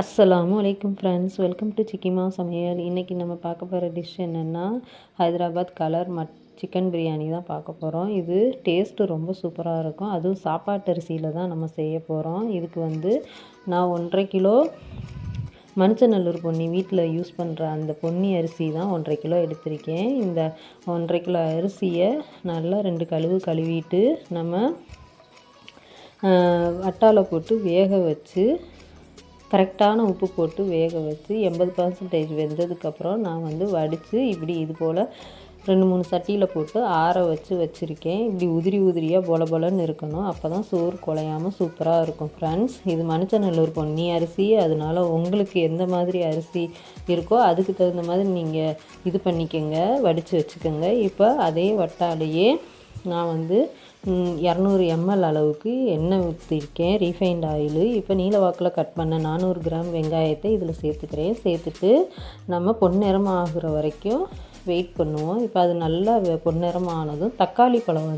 அஸ்ஸலாமு அலைக்கும் friends, welcome to சிக்கிமா சமையல். இன்றைக்கி நம்ம பார்க்க போகிற டிஷ் என்னென்னா ஹைதராபாத் கலர் சிக்கன் பிரியாணி தான் பார்க்க போகிறோம். இது டேஸ்ட்டு ரொம்ப சூப்பராக இருக்கும். அதுவும் சாப்பாட்டு அரிசியில் தான் நம்ம செய்ய போகிறோம். இதுக்கு நான் 1.5 கிலோ மஞ்சநல்லூர் பொன்னி வீட்டில் யூஸ் பண்ணுற அந்த பொன்னி அரிசி தான் 1.5 கிலோ எடுத்திருக்கேன். இந்த 1.5 கிலோ அரிசியை நல்லா 2 கழுவிட்டு நம்ம வட்டால போட்டு வேக வச்சு கரெக்டான உப்பு போட்டு வேக வச்சு 80% வெந்ததுக்கப்புறம் நான் வடித்து இப்படி இது போல் 2-3 சட்டியில் போட்டு ஆற வச்சுருக்கேன். இப்படி உதிரியாக பொலன்னு இருக்கணும். அப்போ தான் சோறு குலையாமல் சூப்பராக இருக்கும் ஃப்ரெண்ட்ஸ். இது மஞ்சநல்லூர் பொன்னி அரிசி, அதனால் உங்களுக்கு எந்த மாதிரி அரிசி இருக்கோ அதுக்கு தகுந்த மாதிரி நீங்கள் இது பண்ணிக்கோங்க, வடித்து வச்சுக்கோங்க. இப்போ அதே வட்டாலேயே நான் 200 ml அளவுக்கு எண்ணெய் ஊற்றிருக்கேன், ரீஃபைண்ட் ஆயிலு. இப்போ நீல வாக்கில் கட் பண்ண 400 கிராம் வெங்காயத்தை இதில் சேர்த்துக்கிறேன். சேர்த்துட்டு நம்ம பொன்னிறம் ஆகிற வரைக்கும் வெயிட் பண்ணுவோம். இப்போ அது நல்லா பொன்னிறம் ஆனதும் தக்காளி பழம்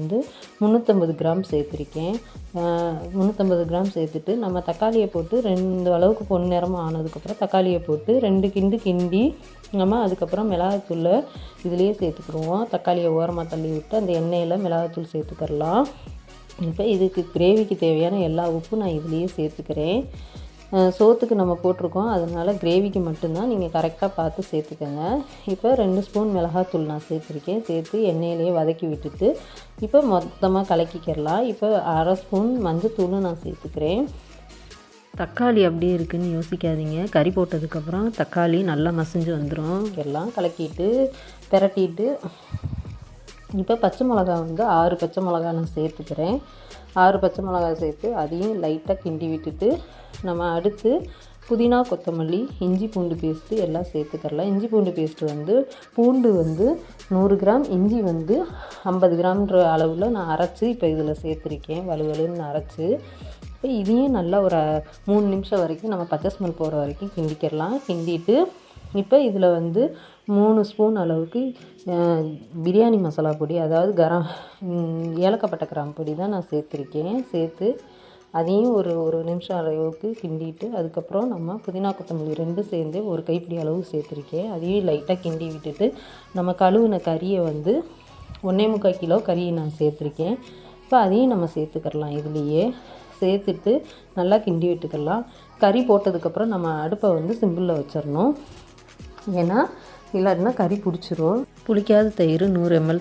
350 கிராம் சேர்த்துருக்கேன். 350 கிராம் சேர்த்துட்டு நம்ம தக்காளியை போட்டு 2 அளவுக்கு பொன்னிறம் ஆனதுக்கப்புறம் தக்காளியை போட்டு 2 கிண்டி நம்ம அதுக்கப்புறம் மிளகாத்தூளை இதுலேயே சேர்த்துக்கிடுவோம். தக்காளியை ஓரமாக தள்ளி விட்டு அந்த எண்ணெயில் மிளகாத்தூள் சேர்த்துக்கிறலாம். இப்போ இதுக்கு கிரேவிக்கு தேவையான எல்லா உப்பும் நான் இதுலேயே சேர்த்துக்கிறேன். சோத்துக்கு நம்ம போட்டிருக்கோம், அதனால் கிரேவிக்கு மட்டும்தான் நீங்கள் கரெக்டாக பார்த்து சேர்த்துக்கோங்க. இப்போ 2 ஸ்பூன் மிளகாத்தூள் நான் சேர்த்துருக்கேன். சேர்த்து எண்ணெயிலேயே வதக்கி விட்டுட்டு இப்போ மொத்தமாக கலக்கிக்கிறலாம். இப்போ 1/2 ஸ்பூன் மஞ்சத்தூளும் நான் சேர்த்துக்கிறேன். தக்காளி அப்படியே இருக்குதுன்னு யோசிக்காதீங்க. கறி போட்டதுக்கப்புறம் தக்காளி நல்லா மசிஞ்சு வந்துடும். எல்லாம் கலக்கிட்டு பிரட்டிட்டு இப்போ பச்சை மிளகா 6 பச்சை மிளகா நான் சேர்த்துக்கிறேன். 6 பச்சை மிளகா சேர்த்து அதையும் லைட்டாக கிண்டி விட்டுட்டு நம்ம அடுத்து புதினா, கொத்தமல்லி, இஞ்சி பூண்டு பேஸ்ட்டு எல்லாம் சேர்த்துக்கிறலாம். இஞ்சி பூண்டு பேஸ்ட்டு பூண்டு 100 கிராம், இஞ்சி 50 கிராம்ன்ற அளவில் நான் அரைச்சி இப்போ இதில் சேர்த்துருக்கேன். வலுவலுன்னு அரைச்சி இப்போ இதையும் நல்லா ஒரு 3 நிமிஷம் வரைக்கும் நம்ம பச்சை ஸ்மெல் போகிற வரைக்கும் கிண்டிக்கிறலாம். கிண்டிட்டு இப்போ இதில் 3 ஸ்பூன் அளவுக்கு பிரியாணி மசாலா பொடி, அதாவது ஏலக்காய் கிராம்பு பொடி தான் நான் சேர்த்துருக்கேன். சேர்த்து அதையும் ஒரு நிமிஷம் அளவுக்கு கிண்டிட்டு அதுக்கப்புறம் நம்ம புதினா, கொத்தமல்லி 2 சேர்ந்து ஒரு கைப்பிடி அளவு சேர்த்துருக்கேன். அதையும் லைட்டாக கிண்டி விட்டுட்டு நம்ம கழுவின கறியை 1.25 கிலோ கறியை நான் சேர்த்துருக்கேன். இப்போ அதையும் நம்ம சேர்த்துக்கிறலாம். இதுலேயே சேர்த்துட்டு நல்லா கிண்டி விட்டுக்கலாம். கறி போட்டதுக்கப்புறம் நம்ம அடுப்பை சிம்பிளில் வச்சிடணும். ஏன்னா இல்லாட்டினா கறி பிடிச்சிரும். புளிக்காத தயிர் 100 ml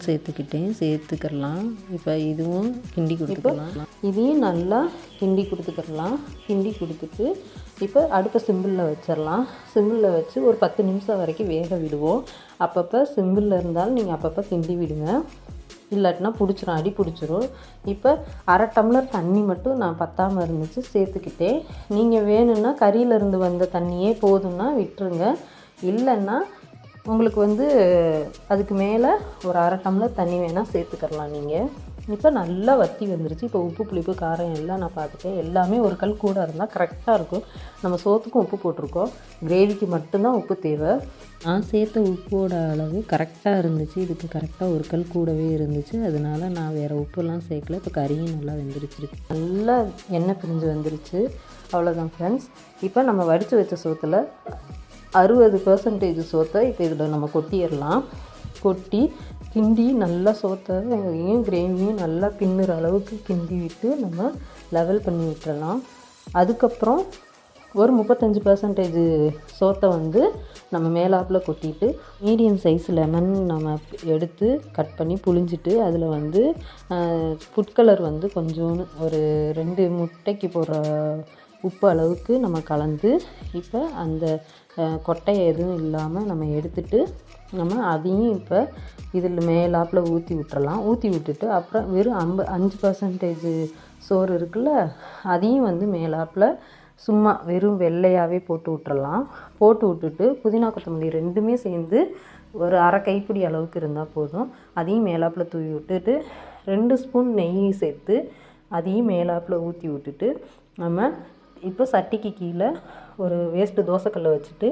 சேர்த்துக்கிறலாம். இப்போ இதுவும் கிண்டி கொடுத்துக்கலாம். இதையும் நல்லா கிண்டி கொடுத்துக்கிறலாம். கிண்டி கொடுத்துட்டு இப்போ அடுப்பை சிம்பிளில் வச்சிடலாம். சிம்பிளில் வச்சு ஒரு 10 நிமிஷம் வரைக்கும் வேக விடுவோம். அப்பப்போ சிம்பிளில் இருந்தாலும் நீங்கள் அப்பப்போ கிண்டி விடுங்க, இல்லாட்டினா அடி பிடிச்சிரும். இப்போ 1/2 டம்ளர் தண்ணி மட்டும் நான் பத்தாமல் இருந்துச்சு சேர்த்துக்கிட்டேன். நீங்கள் வேணும்னா கறியிலேருந்து வந்த தண்ணியே போதும்னா விட்டுருங்க. இல்லைன்னா உங்களுக்கு அதுக்கு மேலே ஒரு 1/2 டம்ளர் தண்ணி வேணால் சேர்த்துக்கிறலாம் நீங்கள். இப்போ நல்லா வற்றி வந்துருச்சு. இப்போ உப்பு, புளிப்பு, காரம் எல்லாம் நான் பார்த்துட்டேன். எல்லாமே ஒரு கல் கூட இருந்தால் கரெக்டாக இருக்கும். நம்ம சோத்துக்கும் உப்பு போட்டிருக்கோம், கிரேவிக்கு மட்டும்தான் உப்பு தேவை. நான் சேர்த்த உப்போட அளவு கரெக்டாக இருந்துச்சு. இதுக்கு கரெக்டாக ஒரு கல் கூடவே இருந்துச்சு. அதனால் நான் வேறு உப்புலாம் சேர்க்கல. இப்போ கறியும் நல்லா வெந்துருச்சிருக்கு, நல்லா எண்ணெய் பிரிஞ்சு வந்துருச்சு. அவ்வளோதான் ஃப்ரெண்ட்ஸ். இப்போ நம்ம வடித்து வச்ச சோத்தில் 60% சோத்தை இப்போ இதில் நம்ம கொட்டிடலாம். கொட்டி கிண்டி நல்லா சோத்தையும் கிரேவியும் நல்லா பின்னுற அளவுக்கு கிண்டி விட்டு நம்ம லெவல் பண்ணி விட்டுறலாம். அதுக்கப்புறம் ஒரு 35% சோத்தை நம்ம மேலாப்பில் கொட்டிட்டு மீடியம் சைஸ் லெமன் நம்ம எடுத்து கட் பண்ணி புழிஞ்சிட்டு அதில் ஃபுட் கலர் கொஞ்சோன்னு ஒரு 2 முட்டைக்கு போடுற உப்பு அளவுக்கு நம்ம கலந்து இப்போ அந்த கொட்டையை எதுவும் இல்லாமல் நம்ம எடுத்துட்டு நம்ம அதையும் இப்போ இதில் மேலாப்பில் ஊற்றி விட்டுறலாம். ஊற்றி விட்டுட்டு அப்புறம் வெறும் 5% சோறு இருக்குல்ல, அதையும் மேலாப்பில் சும்மா வெறும் வெள்ளையாகவே போட்டு விட்டுறலாம். போட்டு விட்டுட்டு புதினா, கொத்தமல்லி 2மே சேர்ந்து ஒரு 1/2 கைப்பிடி அளவுக்கு இருந்தால் போதும். அதையும் மேலாப்பில் தூவி விட்டுட்டு 2 ஸ்பூன் நெய் சேர்த்து அதையும் மேலாப்பில் ஊற்றி விட்டுட்டு நம்ம இப்போ சட்டிக்கு கீழே ஒரு வேஸ்ட்டு தோசைக்கல்லை வச்சுட்டு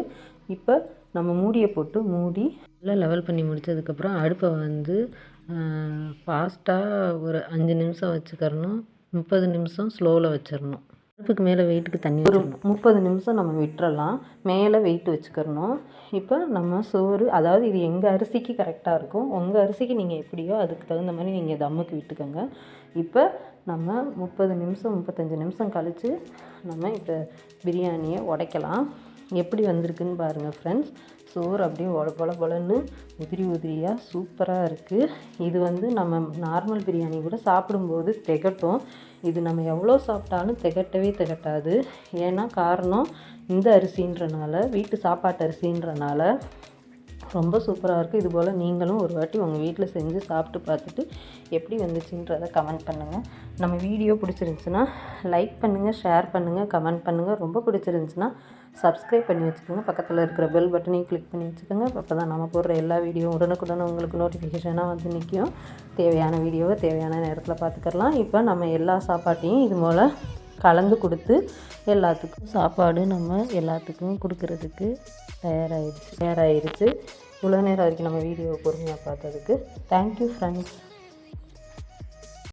இப்போ நம்ம மூடியை போட்டு மூடி நல்லா லெவல் பண்ணி முடித்ததுக்கப்புறம் அடுப்பை ஃபாஸ்ட்டாக ஒரு 5 நிமிஷம் வச்சுக்கிறணும். 30 நிமிஷம் ஸ்லோவில் வச்சிடணும். அடுப்புக்கு மேலே வெயிட்டுக்கு தண்ணி ஒரு 30 நிமிஷம் நம்ம விட்டுறலாம். மேலே வெயிட் வச்சுக்கிறணும். இப்போ நம்ம சோறு, அதாவது இது எங்கள் அரிசிக்கு கரெக்டாக இருக்கும். உங்கள் அரிசிக்கு நீங்கள் எப்படியோ அதுக்கு தகுந்த மாதிரி நீங்கள் தம்முக்கு விட்டுக்கோங்க. இப்போ நம்ம 30 நிமிஷம் 35 நிமிஷம் கழித்து நம்ம இப்போ பிரியாணியை உடைக்கலாம். எப்படி வந்திருக்குன்னு பாருங்கள் ஃப்ரெண்ட்ஸ். சோறு அப்படியே பொல பொலன்னு உதிரி உதிரியாக சூப்பராக இருக்குது. இது வந்து நம்ம நார்மல் பிரியாணி கூட சாப்பிடும்போது திகட்டும். இது நம்ம எவ்வளோ சாப்பிட்டாலும் திகட்டவே திகட்டாது. ஏன்னா காரணம் இந்த அரிசின்றனால, வீட்டு சாப்பாட்டு அரிசின்றனால ரொம்ப சூப்பராக இருக்குது. இதுபோல் நீங்களும் ஒரு வாட்டி உங்கள் வீட்டில் செஞ்சு சாப்பிட்டு பார்த்துட்டு எப்படி வந்துச்சுன்றதை கமெண்ட் பண்ணுங்கள். நம்ம வீடியோ பிடிச்சிருந்துச்சுன்னா லைக் பண்ணுங்கள், ஷேர் பண்ணுங்கள், கமெண்ட் பண்ணுங்கள். ரொம்ப பிடிச்சிருந்துச்சுன்னா சப்ஸ்கிரைப் பண்ணி வச்சுக்கோங்க. பக்கத்தில் இருக்கிற பெல் பட்டனையும் கிளிக் பண்ணி வச்சுக்கோங்க. அப்போ தான் நம்ம போடுற எல்லா வீடியோ உடனுக்குடனே உங்களுக்கு நோட்டிஃபிகேஷனாக வந்து நிற்கும். தேவையான வீடியோவை தேவையான நேரத்தில் பார்த்துக்கலாம். இப்போ நம்ம எல்லா சாப்பாட்டையும் இது போல் கலந்து கொடுத்து எல்லாத்துக்கும் சாப்பாடு நம்ம எல்லாத்துக்கும் கொடுக்கறதுக்கு தயாராகிடுச்சு. இவ்வளோ நேரம் வரைக்கும் நம்ம வீடியோவை பொறுமையாக பார்த்ததுக்கு தேங்க்யூ ஃப்ரெண்ட்ஸ்.